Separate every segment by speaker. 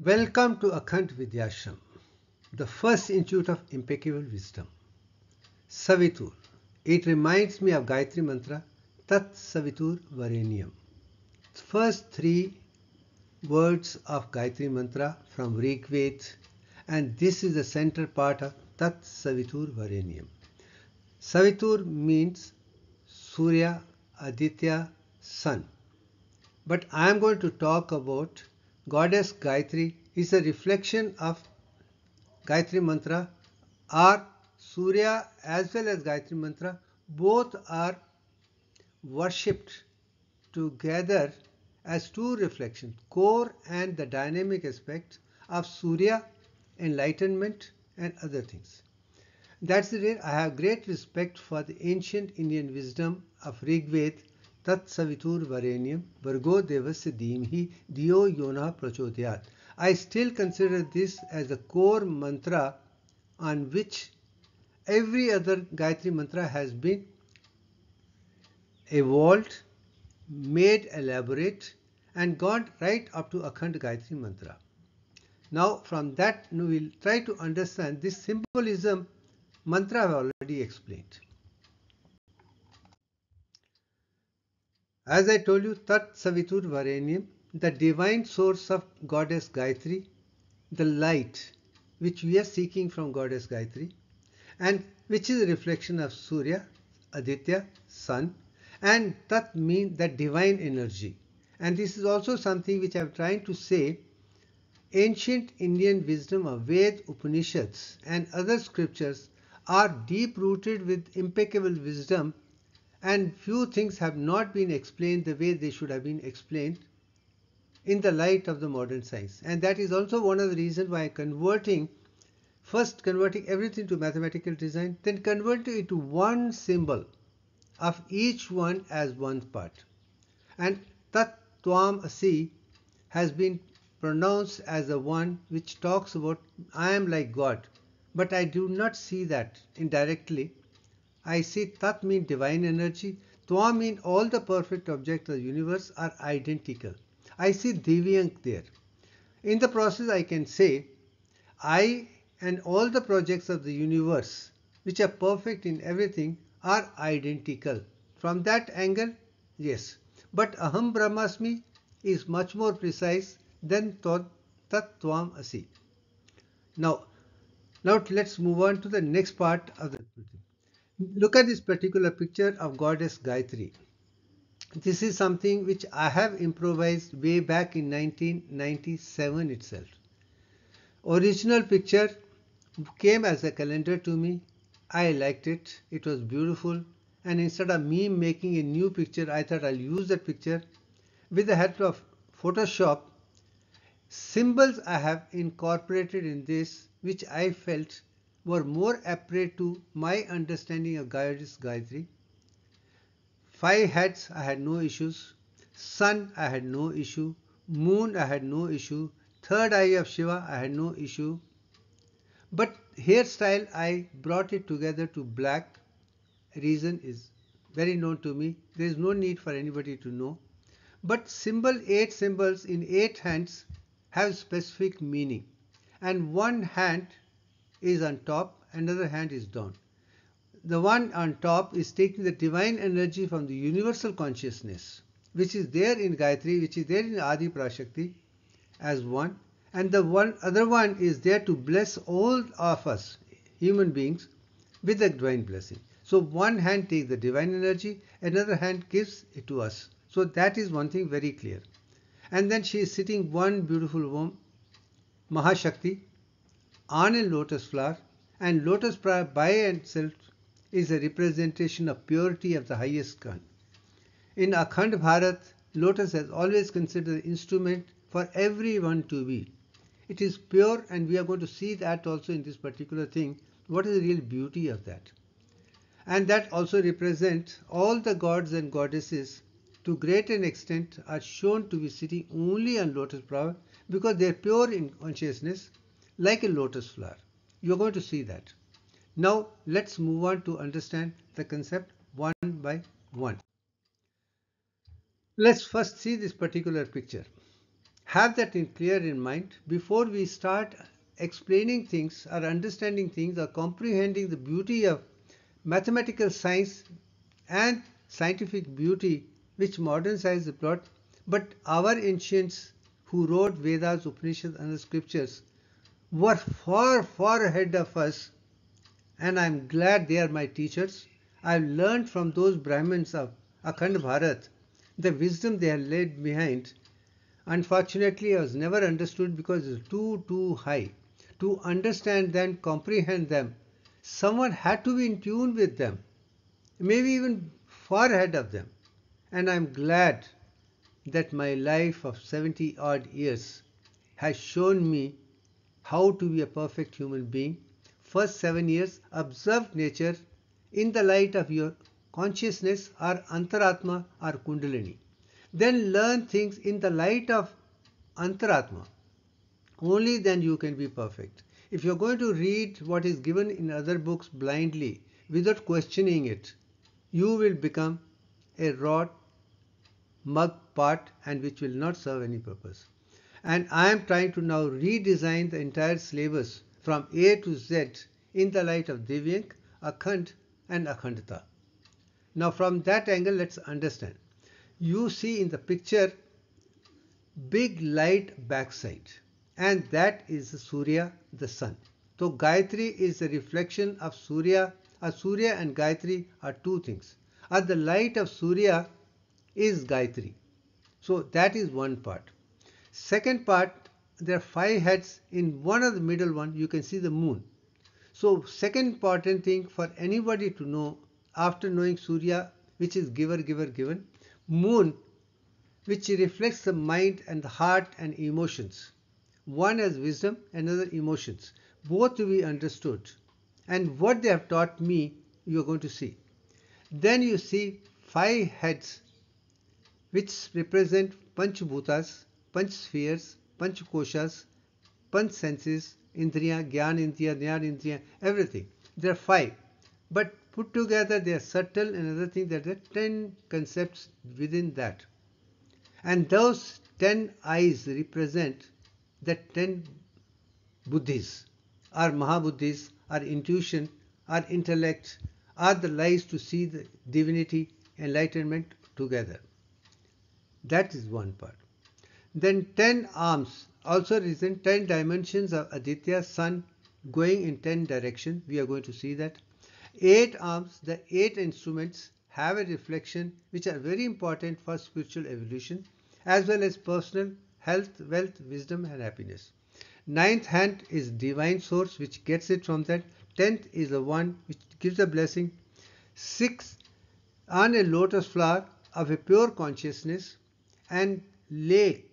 Speaker 1: Welcome to Akhand Vidyashram, the first institute of impeccable wisdom. SAVITUR. It reminds me of Gayatri Mantra, TAT SAVITUR VARENYAM. First three words of Gayatri Mantra from Rig Veda, and this is the center part of TAT SAVITUR VARENYAM. SAVITUR means Surya, Aditya, Sun. But I am going to talk about Goddess Gayatri is a reflection of Gayatri Mantra, or Surya as well as Gayatri Mantra, both are worshipped together as two reflections, core and the dynamic aspect of Surya, enlightenment and other things. That's the reason I have great respect for the ancient Indian wisdom of Rig Veda, Tat Savitur Varenyam Vargo Devasya Dhimhi Diyo Yona Prachodhyat. I still consider this as the core mantra on which every other Gayatri mantra has been evolved, made elaborate and gone right up to Akhand Gayatri mantra. Now from that we will try to understand this symbolism mantra I have already explained. As I told you, Tat Savitur Varenyam, the divine source of Goddess Gayatri, the light which we are seeking from Goddess Gayatri, and which is a reflection of Surya, Aditya, Sun, and Tat means that divine energy. And this is also something which I am trying to say. Ancient Indian wisdom of Veda, Upanishads and other scriptures are deep rooted with impeccable wisdom, and few things have not been explained the way they should have been explained in the light of the modern science. And that is also one of the reasons why first converting everything to mathematical design, then converting it to one symbol of each one as one part. And Tat Tvam Asi has been pronounced as the one which talks about I am like God, but I do not see that indirectly. I see Tat mean divine energy, Tvam mean all the perfect objects of the universe are identical. I see DIVYANK there. In the process I can say I and all the projects of the universe which are perfect in everything are identical. From that angle, yes. But Aham Brahmasmi is much more precise than Tat Tvam Asi. Now let's move on to the next part of the look at this particular picture of Goddess Gayatri. This is something which I have improvised way back in 1997 itself. Original picture came as a calendar to me. I liked it. It was beautiful. And instead of me making a new picture, I thought I'll use that picture. With the help of Photoshop, symbols I have incorporated in this which I felt were more appropriate to my understanding of Goddess Gayatri. 5 heads I had no issues. Sun I had no issue. Moon I had no issue. Third eye of Shiva I had no issue. But hairstyle I brought it together to black. Reason is very known to me. There is no need for anybody to know. But 8 symbols in 8 hands have specific meaning. And one hand is on top, another hand is down. The one on top is taking the divine energy from the universal consciousness, which is there in Gayatri, which is there in Adi Prashakti as one. And the other one is there to bless all of us, human beings, with the divine blessing. So one hand takes the divine energy, another hand gives it to us. So that is one thing very clear. And then she is sitting one beautiful woman, Mahashakti, on a lotus flower, and lotus flower by itself is a representation of purity of the highest kind. In Akhand Bharat, lotus has always considered the instrument for everyone to be. It is pure, and we are going to see that also in this particular thing. What is the real beauty of that? And that also represents all the gods and goddesses to great an extent are shown to be sitting only on lotus flower because they are pure in consciousness like a lotus flower. You are going to see that. Now let's move on to understand the concept one by one. Let's first see this particular picture. Have that in clear in mind before we start explaining things or understanding things or comprehending the beauty of mathematical science and scientific beauty which modern science has brought. But our ancients who wrote Vedas, Upanishads and the scriptures were far, far ahead of us, and I'm glad they are my teachers. I've learned from those Brahmins of Akhand Bharat the wisdom they have laid behind. Unfortunately, I was never understood because it's too high. To understand them, comprehend them, someone had to be in tune with them, maybe even far ahead of them. And I'm glad that my life of 70 odd years has shown me how to be a perfect human being. First 7 years, observe nature in the light of your consciousness or Antaratma or Kundalini. Then learn things in the light of Antaratma. Only then you can be perfect. If you're going to read what is given in other books blindly, without questioning it, you will become a rod, mug, pot, and which will not serve any purpose. And I am trying to now redesign the entire syllabus from A to Z in the light of Divyank, Akhand and Akhandata. Now from that angle, let's understand. You see in the picture big light backside, and that is Surya, the sun. So Gayatri is a reflection of Surya. Surya and Gayatri are two things. The light of Surya is Gayatri. So that is one part. Second part, there are 5 heads. In one of the middle one, you can see the moon. So second important thing for anybody to know after knowing Surya, which is giver, given, moon, which reflects the mind and the heart and emotions. One as wisdom, another emotions. Both to be understood. And what they have taught me, you are going to see. Then you see 5 heads which represent Panch Bhutas, Panch Spheres, Panch Koshas, Panch Senses, Indriya, Gyan Indriya, Jnana Indriya, everything. There are 5. But put together they are subtle, and another thing that there are 10 concepts within that. And those 10 eyes represent the 10 buddhis, our Mahabuddhis, our intuition, our intellect, are the lies to see the divinity, enlightenment together. That is one part. Then 10 arms also represent 10 dimensions of Aditya, sun, going in 10 directions. We are going to see that. 8 arms, the 8 instruments, have a reflection which are very important for spiritual evolution as well as personal health, wealth, wisdom and happiness. 9th hand is divine source which gets it from that. 10th is the one which gives a blessing. 6th on a lotus flower of a pure consciousness, and lake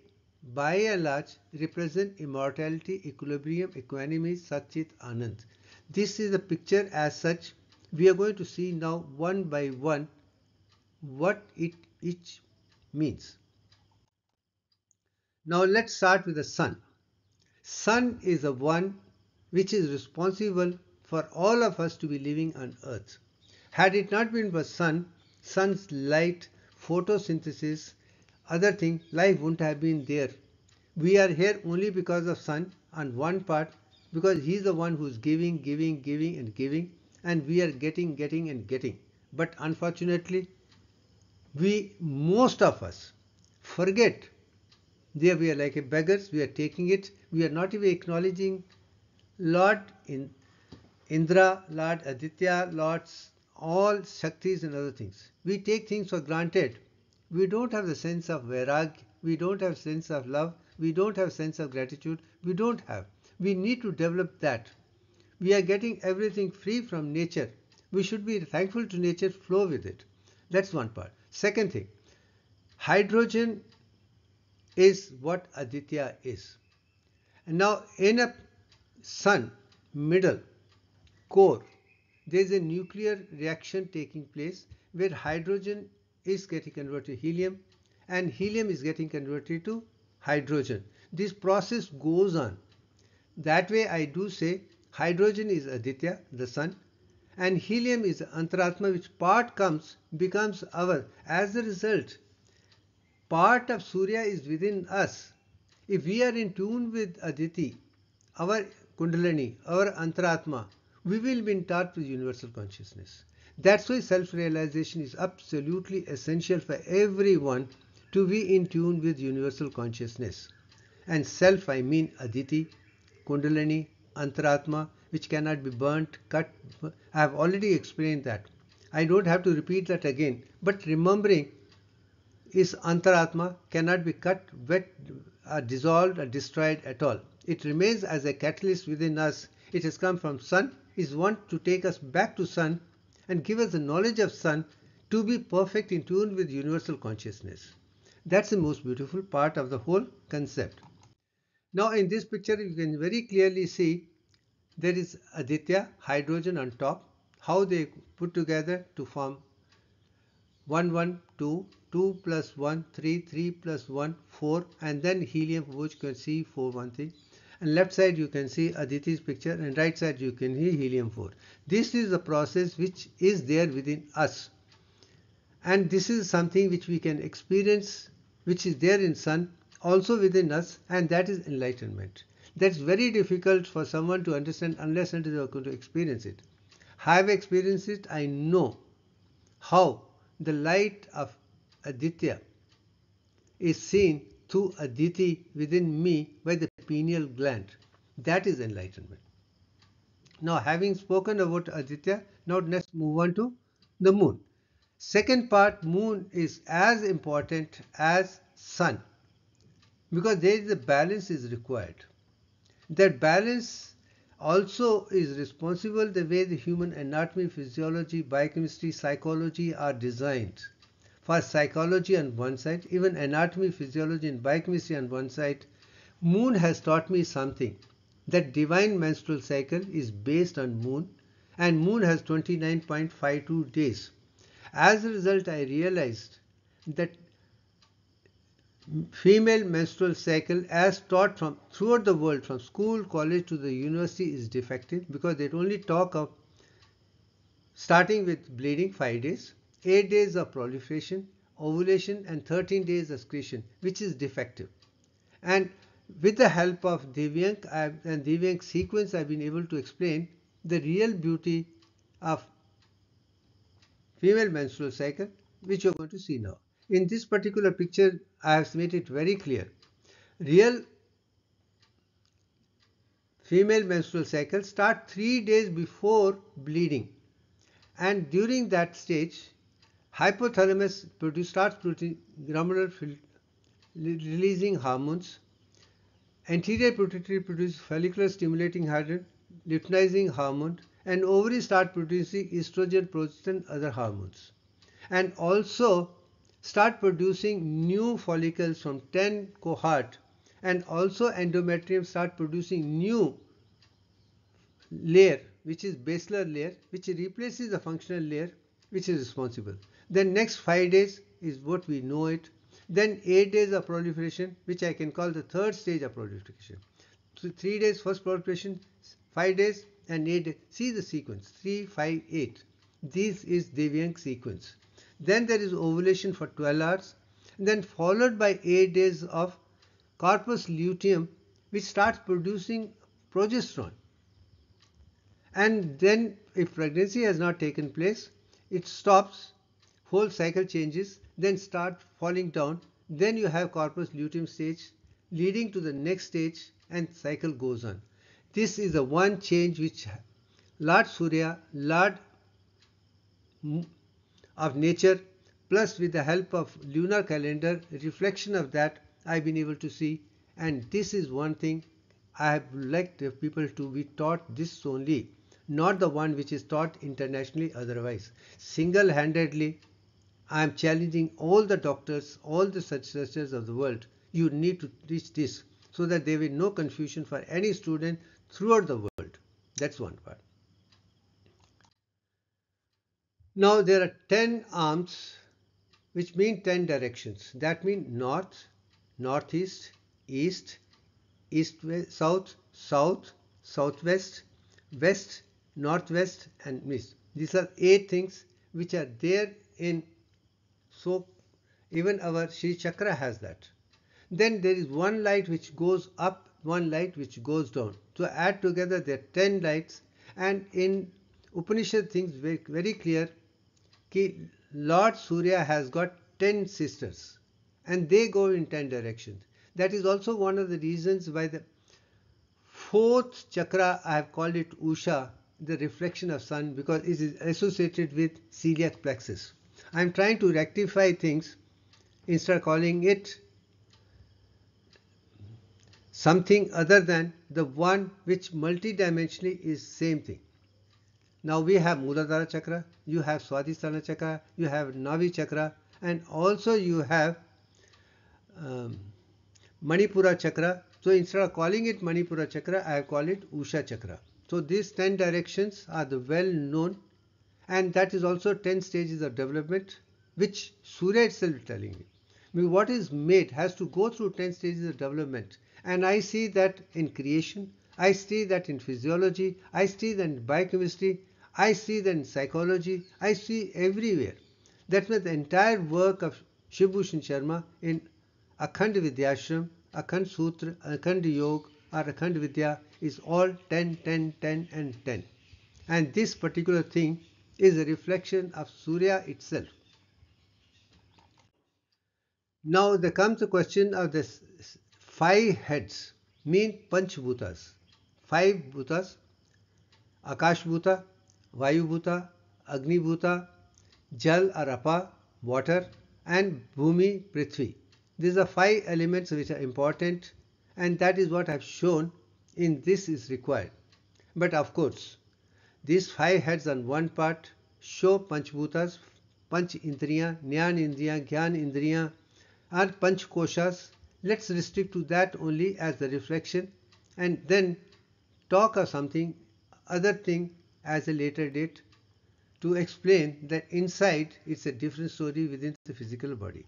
Speaker 1: by and large represent immortality, equilibrium, equanimity, Satchit, Anand. This is the picture as such. We are going to see now one by one what it each means. Now let's start with the sun. Sun is the one which is responsible for all of us to be living on earth. Had it not been for sun's light, photosynthesis, other thing, life wouldn't have been there. We are here only because of sun on one part, because he is the one who is giving and giving, and we are getting and getting. But unfortunately, most of us forget. There we are like a beggars, we are taking it, we are not even acknowledging Lord Indra, Lord Aditya, Lords, all Shaktis and other things. We take things for granted. We don't have the sense of vairag, we don't have sense of love, we don't have sense of gratitude, we don't have. We need to develop that. We are getting everything free from nature. We should be thankful to nature, flow with it. That's one part. Second thing, hydrogen is what Aditya is. And now in a sun, middle, core, there is a nuclear reaction taking place where hydrogen is getting converted to helium and helium is getting converted to hydrogen. This process goes on. That way I do say hydrogen is Aditya, the sun, and helium is Antaratma, which part becomes our. As a result, part of Surya is within us. if we are in tune with Aditi, our Kundalini, our Antaratma, we will be in touch with universal consciousness. That's why self-realization is absolutely essential for everyone to be in tune with universal consciousness. And self, I mean Aditi, Kundalini, Antaratma, which cannot be burnt, cut. I have already explained that. I don't have to repeat that again. But remembering is Antaratma cannot be cut, wet, dissolved or destroyed at all. It remains as a catalyst within us. It has come from Sun, is want to take us back to Sun and give us the knowledge of Sun to be perfect in tune with universal consciousness. That's the most beautiful part of the whole concept. Now in this picture you can very clearly see there is Aditya, hydrogen on top, how they put together to form 1, 1, 2, 2 plus 1, 3, 3 plus 1, 4, and then helium, which you can see 4, 1 thing. And left side you can see Aditi's picture, and right side you can see helium 4. This is the process which is there within us. And this is something which we can experience, which is there in Sun, also within us, and that is enlightenment. That's very difficult for someone to understand unless until they are going to experience it. I have experienced it. I know how the light of Aditya is seen through Aditi within me by the pineal gland. That is enlightenment. Now, having spoken about Aditya, now let's move on to the moon. Second part, moon is as important as Sun because there is a balance is required. That balance also is responsible the way the human anatomy, physiology, biochemistry, psychology are designed. For psychology on one side, even anatomy, physiology and biochemistry on one side, moon has taught me something. That divine menstrual cycle is based on moon, and moon has 29.52 days. As a result, I realized that female menstrual cycle as taught from throughout the world, from school, college to the university, is defective because they only talk of starting with bleeding 5 days, 8 days of proliferation, ovulation and 13 days of excretion, which is defective. And with the help of Divyank and Divyank sequence, I've been able to explain the real beauty of female menstrual cycle, which you're going to see now. In this particular picture, I have made it very clear. Real female menstrual cycle start 3 days before bleeding, and during that stage, hypothalamus starts producing releasing hormones. Anterior pituitary produces follicular stimulating hormone, luteinizing hormone, and ovaries start producing estrogen, progesterone, other hormones, and also start producing new follicles from 10 cohort, and also endometrium start producing new layer, which is basilar layer, which replaces the functional layer which is responsible. Then next 5 days is what we know it. Then 8 days of proliferation, which I can call the third stage of proliferation. So 3 days first proliferation, 5 days and 8 days. See the sequence, 3, 5, 8. This is Divyank sequence. Then there is ovulation for 12 hours, then followed by 8 days of corpus luteum, which starts producing progesterone. And then if pregnancy has not taken place, it stops, whole cycle changes, then start falling down. Then you have corpus luteum stage leading to the next stage, and cycle goes on. This is the one change which Lord Surya, Lord of nature, plus with the help of lunar calendar, reflection of that I've been able to see. And this is one thing I have liked the people to be taught this only, not the one which is taught internationally otherwise. Single-handedly, I am challenging all the doctors, all the researchers of the world. You need to teach this so that there will be no confusion for any student throughout the world. That's one part. Now there are 10 arms which mean 10 directions. That means north, northeast, east, east, west, south, south, southwest, west, northwest and east. These are 8 things which are there in, so even our Shri Chakra has that. Then there is one light which goes up, one light which goes down. So add together there are 10 lights, and in Upanishad things very, very clear कि Lord Surya has got 10 sisters and they go in 10 directions. That is also one of the reasons why the fourth chakra, I have called it Usha, the reflection of sun, because it is associated with celiac plexus. I am trying to rectify things instead of calling it something other than the one which multidimensionally is same thing. Now we have Muladhara chakra, you have Swadhisthana chakra, you have Navi chakra, and also you have Manipura chakra. So instead of calling it Manipura chakra, I have called it Usha chakra. So these 10 directions are the well known, and that is also 10 stages of development, which Surya itself is telling me. I mean, what is made has to go through 10 stages of development, and I see that in creation, I see that in physiology, I see that in biochemistry, I see that in psychology, I see everywhere. That's why the entire work of Shiv Bhushan Sharma in Akhand Vidyashram, Akhand Sutra, Akhand Yoga or Akhand Vidya is all 10, 10, 10 and 10. And this particular thing is a reflection of Surya itself. Now there comes the question of this 5 heads, mean Panch Bhutas. 5 Bhutas, Akash Bhuta, Vayu Bhuta, Agni Bhuta, Jal or Apa, water, and Bhumi, Prithvi. These are 5 elements which are important, and that is what I have shown in this is required. But of course, these 5 heads on one part show Panch Bhutas, Panch Indriya, Nyan Indriya, Gyan Indriya, and Panch Koshas. Let's restrict to that only as the reflection, and then talk of something other thing as a later date to explain that inside it's a different story within the physical body.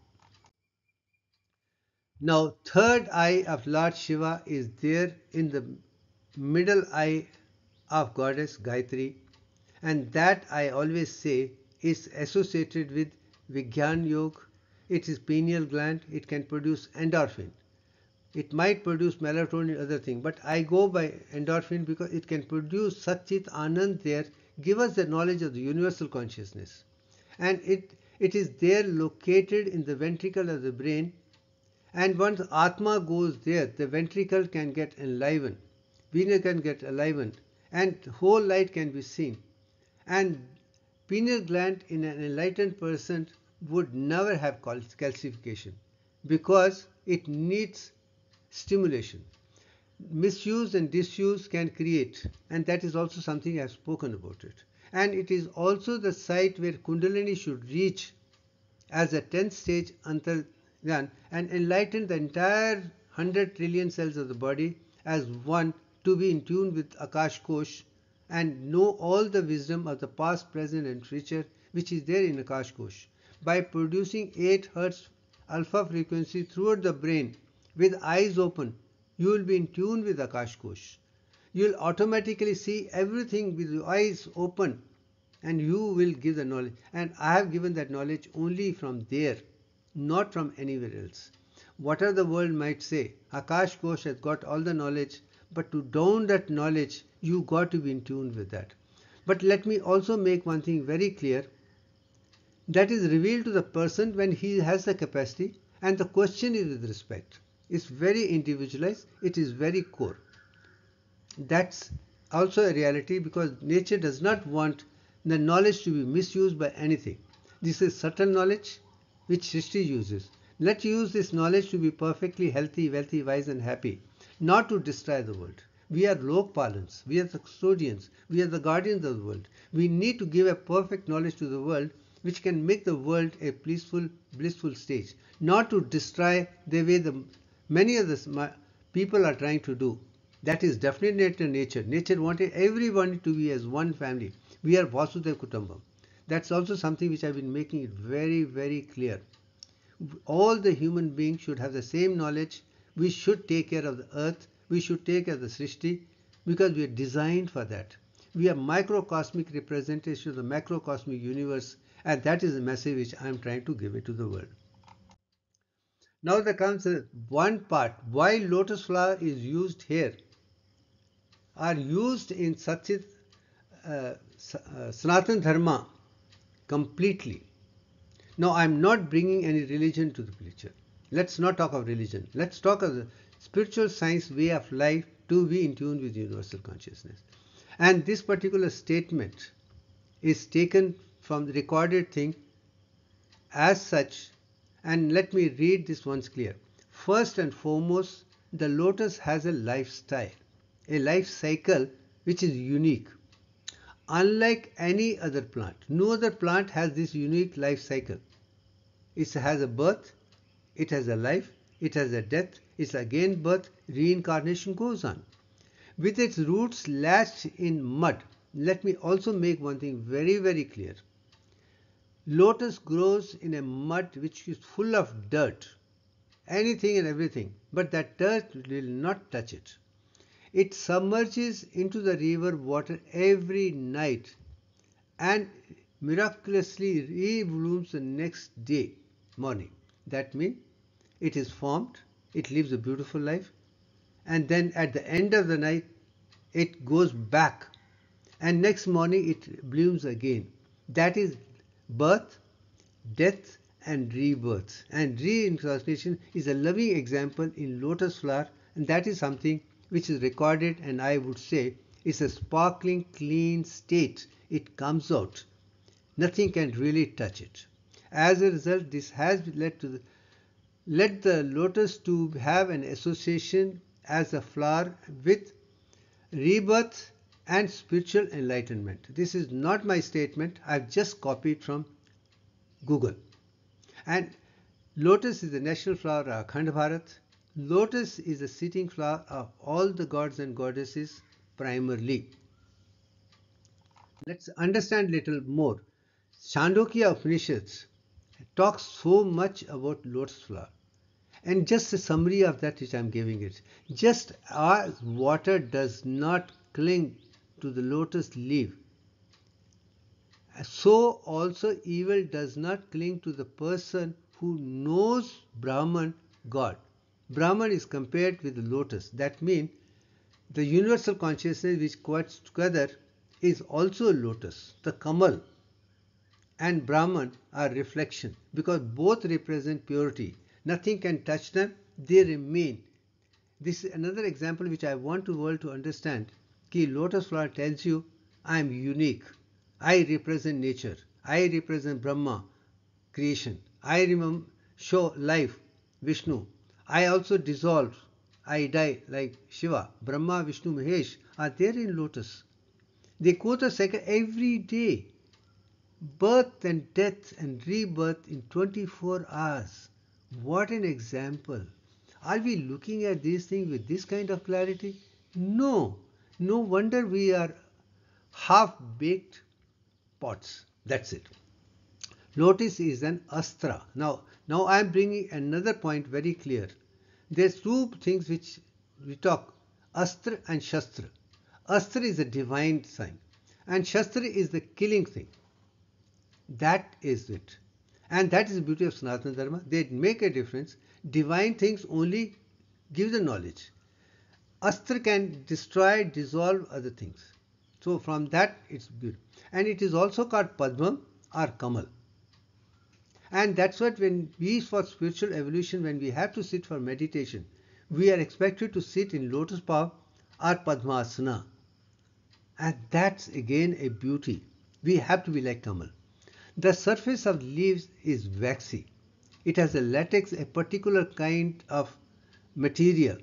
Speaker 1: Now, third eye of Lord Shiva is there in the middle eye of Goddess Gayatri, and that I always say is associated with Vigyan Yoga. It is pineal gland, it can produce endorphin. It might produce melatonin, other thing, but I go by endorphin because it can produce Satchit Anand there, give us the knowledge of the universal consciousness. And it is there located in the ventricle of the brain, and once Atma goes there, the ventricle can get enlivened, Vena can get enlivened, and whole light can be seen. And pineal gland in an enlightened person would never have calcification because it needs stimulation. Misuse and disuse can create, and that is also something I have spoken about it. And it is also the site where Kundalini should reach as a 10th stage Antargyan and enlighten the entire 100 trillion cells of the body as one, to be in tune with Akash Kosh and know all the wisdom of the past, present and future which is there in Akash Kosh. By producing 8 Hz alpha frequency throughout the brain with eyes open, you will be in tune with Akash Kosh. You will automatically see everything with your eyes open, and you will give the knowledge. And I have given that knowledge only from there, not from anywhere else. Whatever the world might say, Akash Kosh has got all the knowledge, but to down that knowledge, you got to be in tune with that. But let me also make one thing very clear. That is revealed to the person when he has the capacity, and the question is with respect. It's very individualized, it is very core. That's also a reality because nature does not want the knowledge to be misused by anything. This is subtle knowledge which Srishti uses. Let's use this knowledge to be perfectly healthy, wealthy, wise and happy, not to destroy the world. We are Lokpalans, we are the custodians, we are the guardians of the world. We need to give a perfect knowledge to the world which can make the world a peaceful, blissful stage, not to destroy the way many of the people are trying to do. That is definitely nature. Nature wanted everyone to be as one family. We are Vasudhaiva Kutumbam. That's also something which I've been making it very, very clear. All the human beings should have the same knowledge. We should take care of the earth. We should take care of the Srishti because we are designed for that. We are microcosmic representation of the macrocosmic universe, and that is the message which I am trying to give it to the world. Now there comes one part. Why lotus flower is used here, are used in Satchit Sanatan Dharma completely. Now I am not bringing any religion to the picture. Let's not talk of religion. Let's talk of the spiritual science way of life to be in tune with universal consciousness. And this particular statement is taken from the recorded thing as such, and let me read this once clear. First and foremost, the lotus has a lifestyle, a life cycle which is unique. Unlike any other plant, no other plant has this unique life cycle. It has a birth, it has a life, it has a death, it's again birth, reincarnation goes on. With its roots lashed in mud, let me also make one thing very, very clear. Lotus grows in a mud which is full of dirt, anything and everything, but that dirt will not touch it. It submerges into the river water every night and miraculously reblooms the next day morning. That means it is formed, it lives a beautiful life, and then at the end of the night it goes back, and next morning it blooms again. That is birth, death and rebirth. And reincarnation is a loving example in lotus flower, and that is something which is recorded, and I would say is a sparkling clean state. It comes out. Nothing can really touch it. As a result, this has led the lotus to have an association as a flower with rebirth and spiritual enlightenment. This is not my statement. I've just copied from Google. And lotus is the national flower of Akhand Bharat. Lotus is the sitting flower of all the gods and goddesses primarily. Let's understand little more. Chandogya Upanishads talks so much about lotus flower. And just a summary of that which I am giving it. Just as water does not cling to the lotus leaf, so also evil does not cling to the person who knows Brahman, God. Brahman is compared with the lotus. That means the universal consciousness which comes together is also a lotus. The Kamal and Brahman are reflection because both represent purity. Nothing can touch them, they remain. This is another example which I want the world to understand. Ki lotus flower tells you, I am unique. I represent nature. I represent Brahma, creation. I show life, Vishnu. I also dissolve. I die like Shiva. Brahma, Vishnu, Mahesh are there in lotus. They go the cycle every day. Birth and death and rebirth in 24 hours. What an example. Are we looking at these things with this kind of clarity? No. No wonder we are half-baked pots. That's it. Lotus is an astra. Now I am bringing another point very clear. There's two things which we talk, astra and shastra. Astra is a divine sign and shastra is the killing thing. That is it. And that is the beauty of Sanatana Dharma. They make a difference. Divine things only give the knowledge. Astra can destroy, dissolve other things. So from that it's beautiful. And it is also called Padma or Kamal. And that's what when we for spiritual evolution, when we have to sit for meditation, we are expected to sit in lotus paw or Padmasana. And that's again a beauty. We have to be like Kamal. The surface of leaves is waxy. It has a latex, a particular kind of material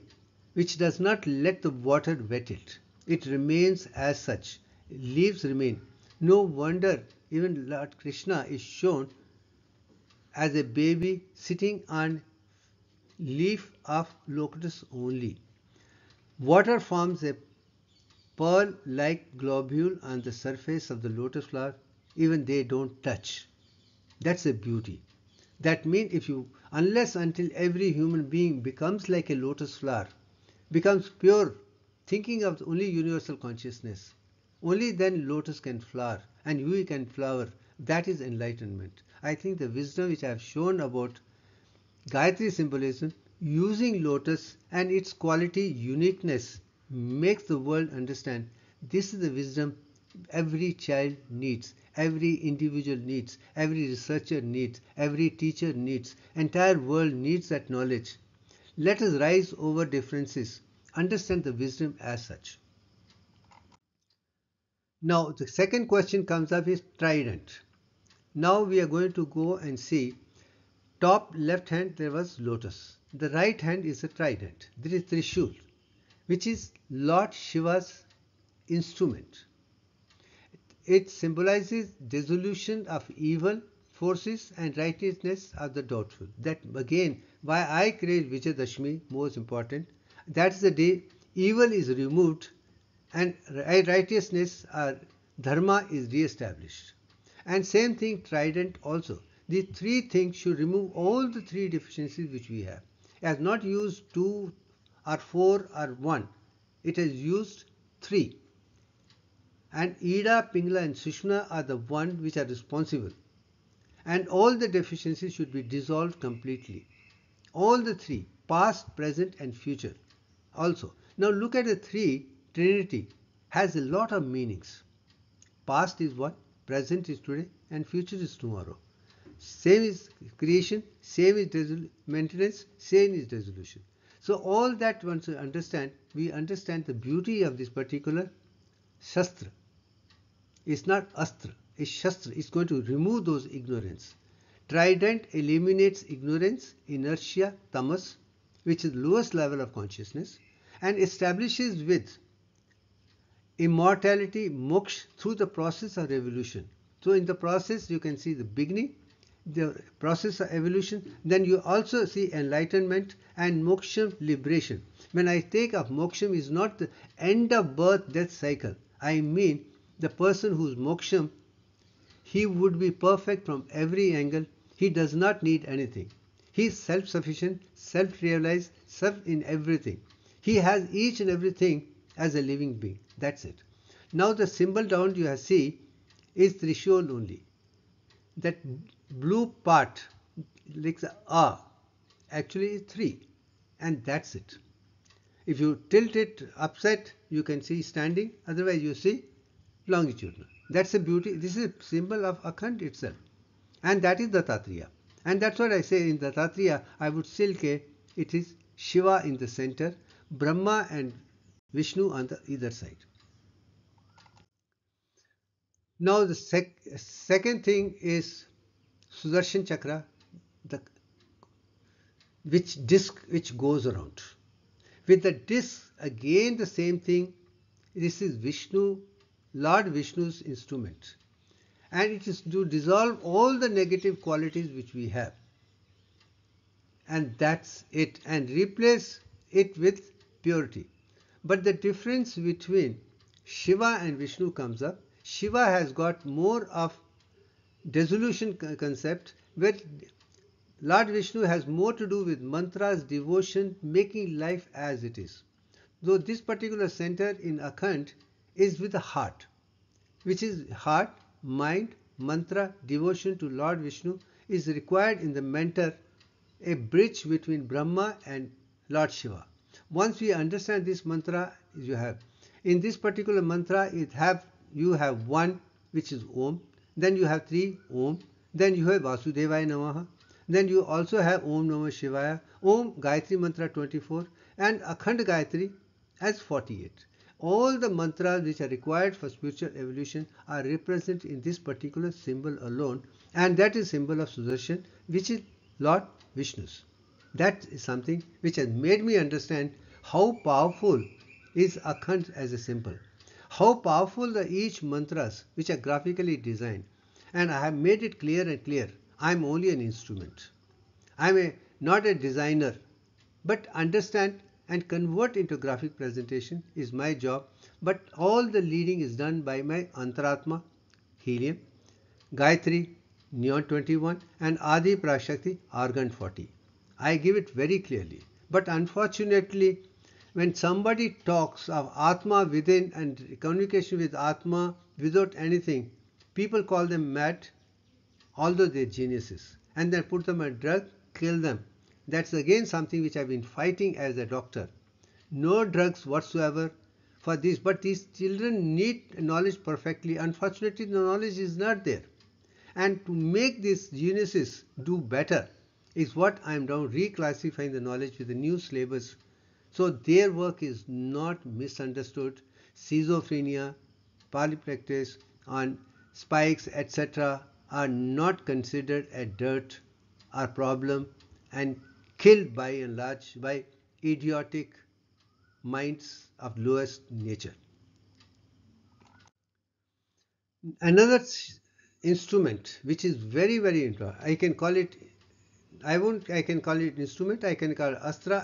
Speaker 1: which does not let the water wet it. It remains as such. Leaves remain. No wonder even Lord Krishna is shown as a baby sitting on leaf of lotus only. Water forms a pearl-like globule on the surface of the lotus flower. Even they don't touch. That's a beauty. That means unless until every human being becomes like a lotus flower, becomes pure, thinking of only universal consciousness, only then lotus can flower and you can flower. That is enlightenment. I think the wisdom which I have shown about Gayatri symbolism using lotus and its quality uniqueness makes the world understand this is the wisdom every child needs, every individual needs, every researcher needs, every teacher needs, entire world needs that knowledge. Let us rise over differences, understand the wisdom as such. Now the second question comes up is Trident. Now we are going to go and see top left hand there was lotus. The right hand is a trident. There is Trishul, which is Lord Shiva's instrument. It symbolizes dissolution of evil forces and righteousness of the doubtful. That again, why I crave Vijayadashmi, most important. That's the day evil is removed and righteousness or dharma is re-established. And same thing Trident also. The three things should remove all the three deficiencies which we have. It has not used 2 or 4 or 1. It has used 3. And Ida, Pingla and Sushma are the one which are responsible. And all the deficiencies should be dissolved completely. All the three, past, present and future also. Now look at the three, Trinity has a lot of meanings. Past is what? Present is today and future is tomorrow. Same is creation, same is maintenance, same is dissolution. So all that once we understand, we understand the beauty of this particular Shastra. It's not Astra, it's Shastra. It's going to remove those ignorance. Trident eliminates ignorance, inertia, tamas, which is the lowest level of consciousness, and establishes with immortality, moksha, through the process of evolution. So in the process you can see the beginning, the process of evolution, then you also see enlightenment and moksha, liberation. When I take up moksha is not the end of birth death cycle. I mean the person who's moksha, he would be perfect from every angle. He does not need anything. He is self-sufficient, self-realized, self in everything. He has each and everything as a living being. That's it. Now the symbol down you see is Trishul only. That blue part, like the A, actually is 3. And that's it. If you tilt it upside, you can see standing. Otherwise you see longitudinal. That's the beauty. This is a symbol of Akhand itself. And that is Dattatreya. And that's what I say in Dattatreya, I would still say it is Shiva in the center, Brahma and Vishnu on the either side. Now the second thing is Sudarshan Chakra, the disc which goes around. With the disc, again the same thing. This is Vishnu, Lord Vishnu's instrument. And it is to dissolve all the negative qualities which we have. And that's it. And replace it with purity. But the difference between Shiva and Vishnu comes up. Shiva has got more of dissolution concept, where Lord Vishnu has more to do with mantras, devotion, making life as it is. Though this particular center in Akhand is with the heart, which is heart, mind, mantra, devotion to Lord Vishnu is required in the mentor, a bridge between Brahma and Lord Shiva. Once we understand this mantra, you have in this particular mantra, you have 1 which is Om, then you have 3 Om, then you have Vasudevaya Namaha, then you also have Om Namah Shivaya, Om Gayatri Mantra 24 and Akhand Gayatri as 48. All the mantras which are required for spiritual evolution are represented in this particular symbol alone, and that is symbol of Sudarshan, which is Lord Vishnu's. That is something which has made me understand how powerful is Akhand as a symbol. How powerful are each mantras which are graphically designed. And I have made it clear and clear. I am only an instrument. I am not a designer. But understand and convert into graphic presentation is my job. But all the leading is done by my Antaratma, helium, Gayatri, neon 21 and Adi Prashakti, argon 40. I give it very clearly. But unfortunately, when somebody talks of Atma within and communication with Atma without anything, people call them mad, although they're geniuses. And then put them on drug, kill them. That's again something which I've been fighting as a doctor. No drugs whatsoever for this, but these children need knowledge perfectly. Unfortunately, the knowledge is not there. And to make these geniuses do better is what I am now reclassifying the knowledge with the new syllabus. So their work is not misunderstood. Schizophrenia, polyplectus, on spikes, etc., are not considered a dirt or problem and killed by and large by idiotic minds of lowest nature. Another instrument which is very, very important, I can call it, I can call it instrument, I can call it astra,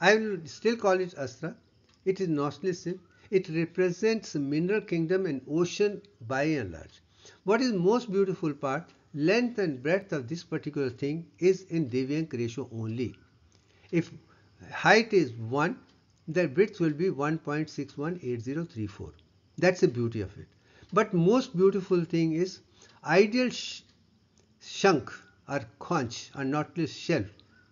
Speaker 1: I will still call it astra. It is notionalism. It represents the mineral kingdom and ocean by and large. What is most beautiful part, length and breadth of this particular thing is in Divyank ratio only. If height is 1, the width will be 1.618034. That's the beauty of it. But most beautiful thing is ideal shunk or conch or knotless shell,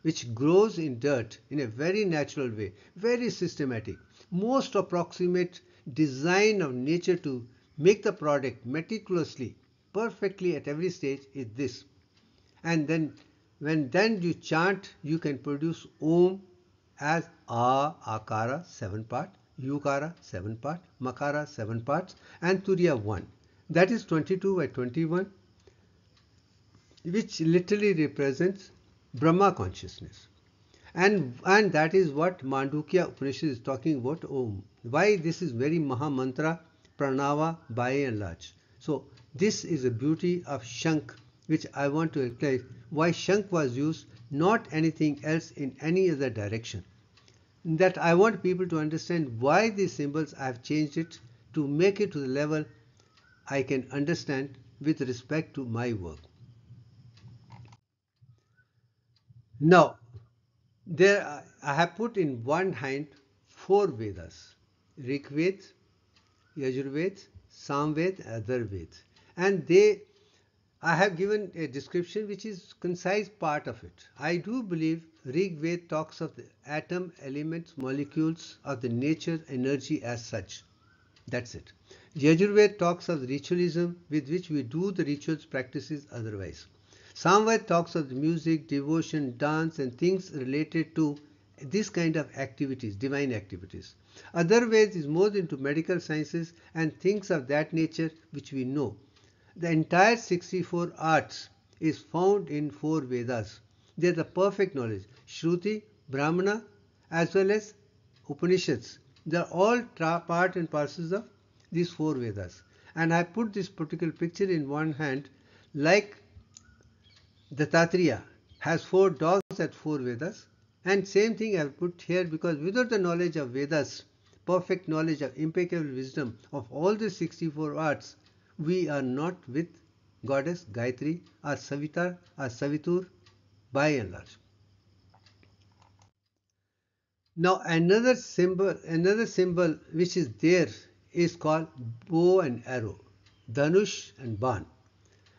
Speaker 1: which grows in dirt in a very natural way, very systematic, most approximate design of nature to make the product meticulously, perfectly at every stage is this. And then when you chant, you can produce Om as A, Akara 7 part, Yukara 7 part, Makara 7 parts, and Turiya 1. That is 22 by 21, which literally represents Brahma consciousness. And that is what Mandukya Upanishad is talking about Om. Why this is very Maha Mantra, Pranava by and large. So this is a beauty of Shank, which I want to explain why Shank was used, not anything else in any other direction. That I want people to understand why these symbols I have changed it to make it to the level I can understand with respect to my work. Now, there I have put in one hand 4 Vedas: Rig Veda, Yajurveda, Samveda, other Vedas, and I have given a description which is concise part of it. I do believe Rig Veda talks of the atom, elements, molecules of the nature, energy as such. That's it. Yajurveda talks of ritualism with which we do the rituals, practices otherwise. Samveda talks of the music, devotion, dance and things related to this kind of activities, divine activities. Other Veda is more into medical sciences and things of that nature which we know. The entire 64 arts is found in 4 Vedas. They are the perfect knowledge. Shruti, Brahmana as well as Upanishads. They are all part and parcels of these 4 Vedas. And I put this particular picture in one hand, like Dattatreya has 4 dogs at 4 Vedas. And same thing I have put here, because without the knowledge of Vedas, perfect knowledge of impeccable wisdom of all the 64 arts, we are not with Goddess Gayatri or Savitur by and large. Now another symbol which is there is called bow and arrow, Dhanush and Ban.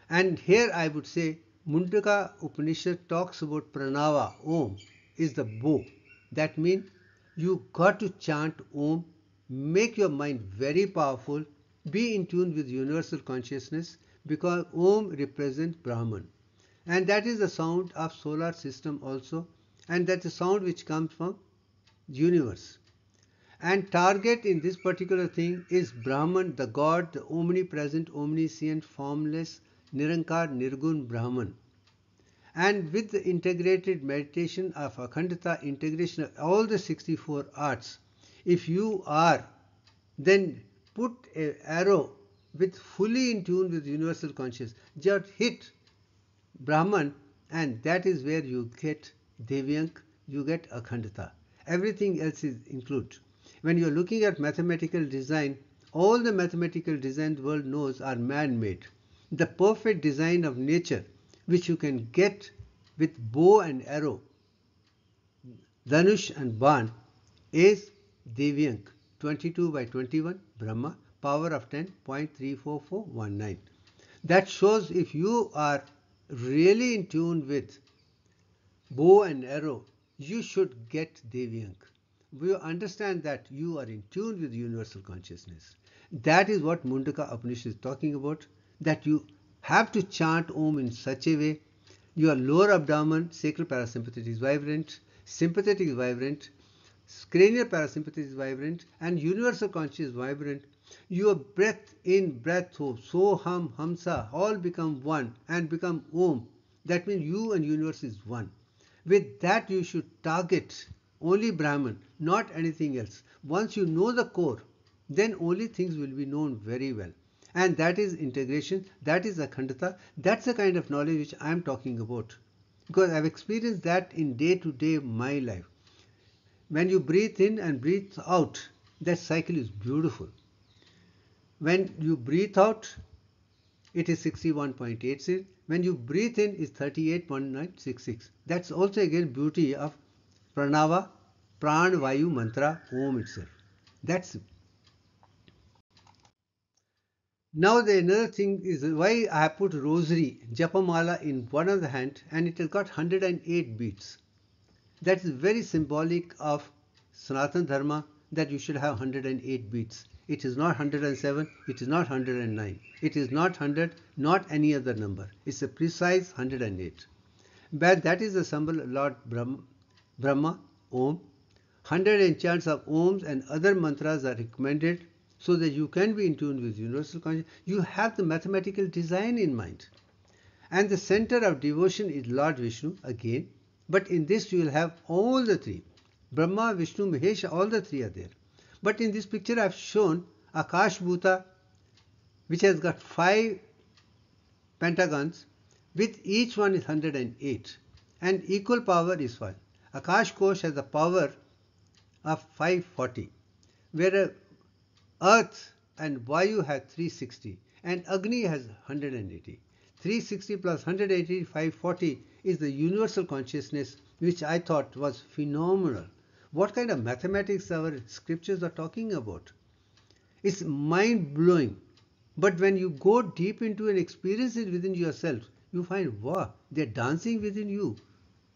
Speaker 1: And here I would say Mundaka Upanishad talks about Pranava, Om, is the bow. That means you got to chant Om, make your mind very powerful, be in tune with universal consciousness, because Om represents Brahman. And that is the sound of solar system also, and that's the sound which comes from universe. And target in this particular thing is Brahman, the God, the omnipresent, omniscient, formless, Nirankar, Nirgun Brahman. And with the integrated meditation of Akhandata, integration of all the 64 arts, if you are, then put an arrow with fully in tune with universal consciousness, just hit Brahman, and that is where you get Divyank, you get Akhandata. Everything else is included. When you are looking at mathematical design, all the mathematical design the world knows are man-made. The perfect design of nature, which you can get with bow and arrow, Dhanush and Ban, is Divyank, 22 by 21, Brahma, power of 10.34419. That shows if you are really in tune with bow and arrow, you should get Devyank. We understand that you are in tune with universal consciousness. That is what Mundaka Upanishad is talking about, that you have to chant Om in such a way. Your lower abdomen, sacral parasympathetic is vibrant, sympathetic is vibrant, cranial parasympathetic is vibrant, and universal consciousness is vibrant. Your breath in, breath out, Soham, Hamsa, all become one and become Om. That means you and universe is one. With that you should target only Brahman, not anything else. Once you know the core, then only things will be known very well. And that is integration, that is Akhandata, that's the kind of knowledge which I am talking about. Because I've experienced that in day-to-day my life. When you breathe in and breathe out, that cycle is beautiful. When you breathe out, it is 61.86. When you breathe in, it's 38.966. That's also again beauty of Pranava, Pran Vayu Mantra, Om itself. That's it. Now the another thing is why I have put Rosary, Japamala in one of the hand and it has got 108 beats. That is very symbolic of Sanatana Dharma, that you should have 108 beats. It is not 107, it is not 109, it is not 100, not any other number. It's a precise 108. But that is the symbol of Lord Brahma, Om. 100 chants of Oms and other mantras are recommended so that you can be in tune with universal consciousness. You have the mathematical design in mind. And the center of devotion is Lord Vishnu again. But in this you will have all the three. Brahma, Vishnu, Mahesh, all the three are there. But in this picture I have shown Akash Bhuta, which has got 5 pentagons, with each one is 108. And equal power is 1. Akash Kosh has a power of 540, whereas Earth and Vayu have 360 and Agni has 180. 360 plus 180, 540 is the universal consciousness, which I thought was phenomenal. What kind of mathematics our scriptures are talking about? It's mind-blowing. But when you go deep into and experience it within yourself, you find, wow, they're dancing within you.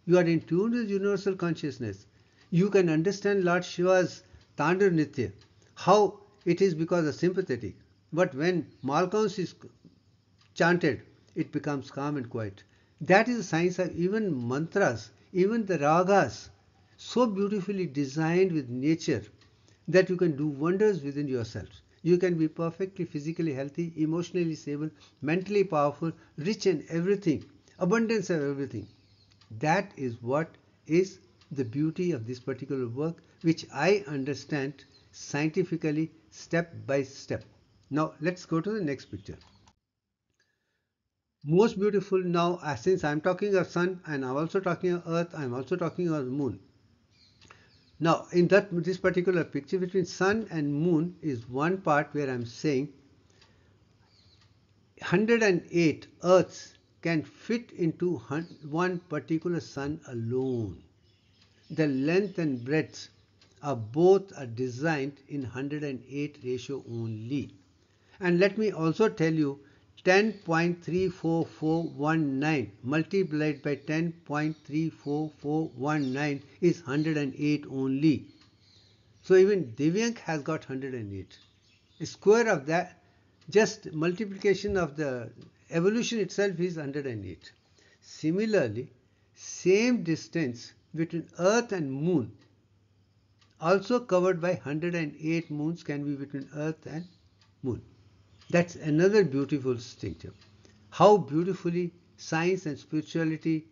Speaker 1: You are in tune with universal consciousness. You can understand Lord Shiva's Tandav Nitya, how it is because of sympathetic. But when Malkans is chanted, it becomes calm and quiet. That is the science of even mantras, even the ragas, so beautifully designed with nature that you can do wonders within yourself. You can be perfectly physically healthy, emotionally stable, mentally powerful, rich in everything, abundance of everything. That is what is the beauty of this particular work, which I understand scientifically step by step. Now let's go to the next picture. Most beautiful now, since I'm talking of sun and I'm also talking of earth, I'm also talking of moon. Now in this particular picture between sun and moon is one part where I'm saying 108 earths can fit into one particular sun alone. The length and breadth of both are designed in 108 ratio only. And let me also tell you, 10.34419 multiplied by 10.34419 is 108 only. So even Divyank has got 108. A square of that, just multiplication of the evolution itself is 108. Similarly, same distance between Earth and Moon, also covered by 108 moons, can be between Earth and Moon. That's another beautiful distinction. How beautifully science and spirituality